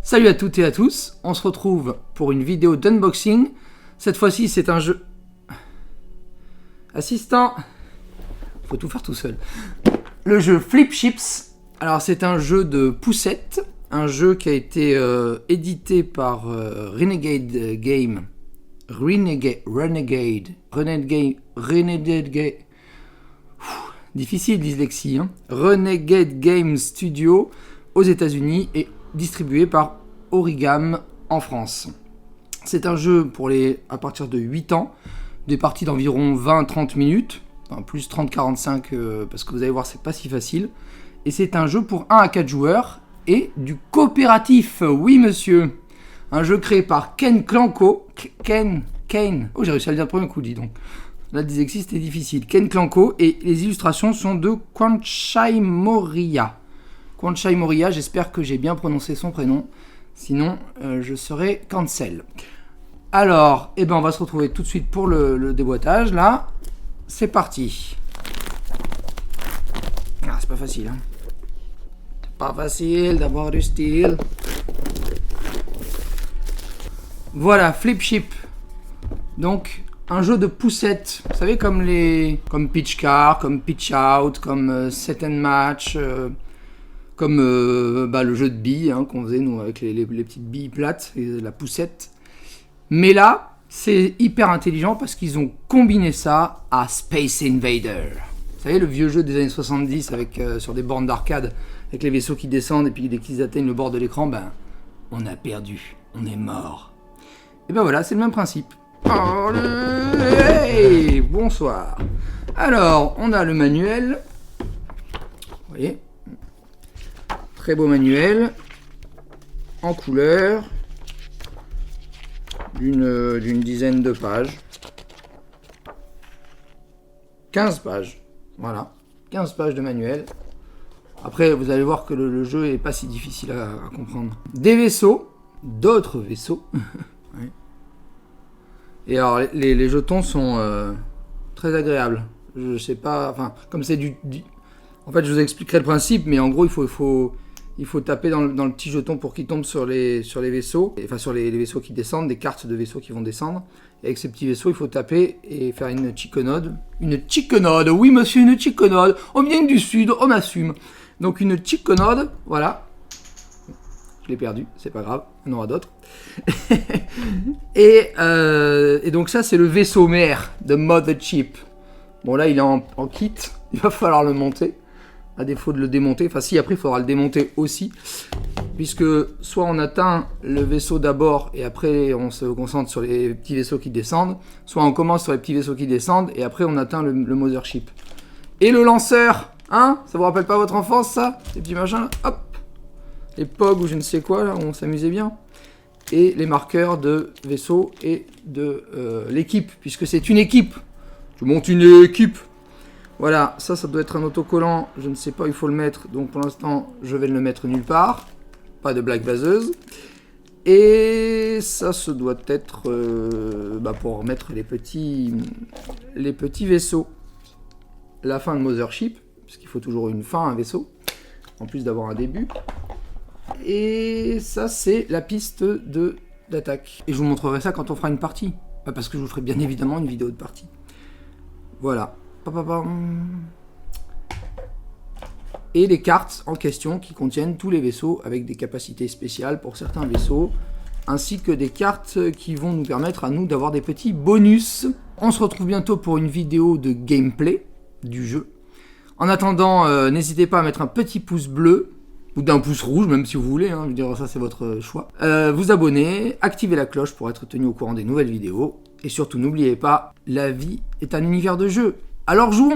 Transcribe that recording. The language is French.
Salut à toutes et à tous, on se retrouve pour une vidéo d'unboxing. Cette fois-ci c'est un jeu... Assistant, faut tout faire tout seul. Le jeu Flip Chips. Alors c'est un jeu de poucettes, un jeu qui a été édité par Renegade Game. Difficile dyslexie, hein. Renegade Game Studio aux États-Unis et distribué par Origam en France. C'est un jeu pour à partir de 8 ans, des parties d'environ 20-30 minutes, enfin plus 30-45 parce que vous allez voir c'est pas si facile. Et c'est un jeu pour 1 à 4 joueurs et du coopératif, oui monsieur. Un jeu créé par Ken Clanco. Oh j'ai réussi à le dire le premier coup, dis donc. La dyslexie c'était difficile. Ken Clanco et les illustrations sont de Kwanchai Moriya. Kwanchai Moriya, j'espère que j'ai bien prononcé son prénom. Sinon, je serai cancel. Alors, on va se retrouver tout de suite pour le déboîtage. Là, c'est parti. Ah, c'est pas facile. Hein. C'est pas facile d'avoir du style. Voilà, Flip Chip. Donc, un jeu de poussettes. Vous savez, comme Pitch Car, comme Pitch Out, comme Set and Match... comme le jeu de billes qu'on faisait nous avec les petites billes plates et la poussette. Mais là, c'est hyper intelligent parce qu'ils ont combiné ça à Space Invader. Vous savez, le vieux jeu des années 70 avec, sur des bornes d'arcade avec les vaisseaux qui descendent et puis dès qu'ils atteignent le bord de l'écran, on a perdu, on est mort. Et voilà, c'est le même principe. Hey, bonsoir. Alors, on a le manuel. Vous voyez ? Très beau manuel, en couleur, d'une dizaine de pages. 15 pages, voilà, 15 pages de manuel. Après, vous allez voir que le jeu est pas si difficile à comprendre. Des vaisseaux, d'autres vaisseaux. Oui. Et alors, les jetons sont très agréables. Je sais pas, enfin, comme c'est En fait, je vous expliquerai le principe, mais en gros, il faut taper dans le petit jeton pour qu'il tombe sur les vaisseaux, enfin sur les vaisseaux qui descendent, des cartes de vaisseaux qui vont descendre. Et avec ces petits vaisseaux, il faut taper et faire une chiconode. Une chiconode, oui monsieur, une chiconode. On vient du sud, on assume. Donc une chiconode, voilà. Je l'ai perdu, c'est pas grave, on en aura d'autres. et donc ça, c'est le vaisseau mère de Mother Chip. Bon là, il est en kit, il va falloir le monter. À défaut de le démonter, enfin si après il faudra le démonter aussi, puisque soit on atteint le vaisseau d'abord et après on se concentre sur les petits vaisseaux qui descendent, soit on commence sur les petits vaisseaux qui descendent et après on atteint le mothership. Et le lanceur, hein, ça vous rappelle pas votre enfance ça? Les petits machins là, hop, les POG ou je ne sais quoi là, où on s'amusait bien. Et les marqueurs de vaisseau et de l'équipe, puisque c'est une équipe. Tu montes une équipe. Voilà, ça doit être un autocollant, je ne sais pas où il faut le mettre, donc pour l'instant je vais le mettre nulle part, pas de blague vaseuse. Et ça doit être pour remettre les petits vaisseaux. La fin de Mothership, puisqu'il faut toujours une fin à un vaisseau, en plus d'avoir un début. Et ça c'est la piste d'attaque. Et je vous montrerai ça quand on fera une partie, parce que je vous ferai bien évidemment une vidéo de partie. Voilà. Et les cartes en question qui contiennent tous les vaisseaux avec des capacités spéciales pour certains vaisseaux, ainsi que des cartes qui vont nous permettre à nous d'avoir des petits bonus. On se retrouve bientôt pour une vidéo de gameplay du jeu. En attendant, n'hésitez pas à mettre un petit pouce bleu ou d'un pouce rouge, même si vous voulez, hein, je veux dire, ça c'est votre choix. Vous abonner, activer la cloche pour être tenu au courant des nouvelles vidéos. Et surtout, n'oubliez pas, la vie est un univers de jeu. Alors jouons!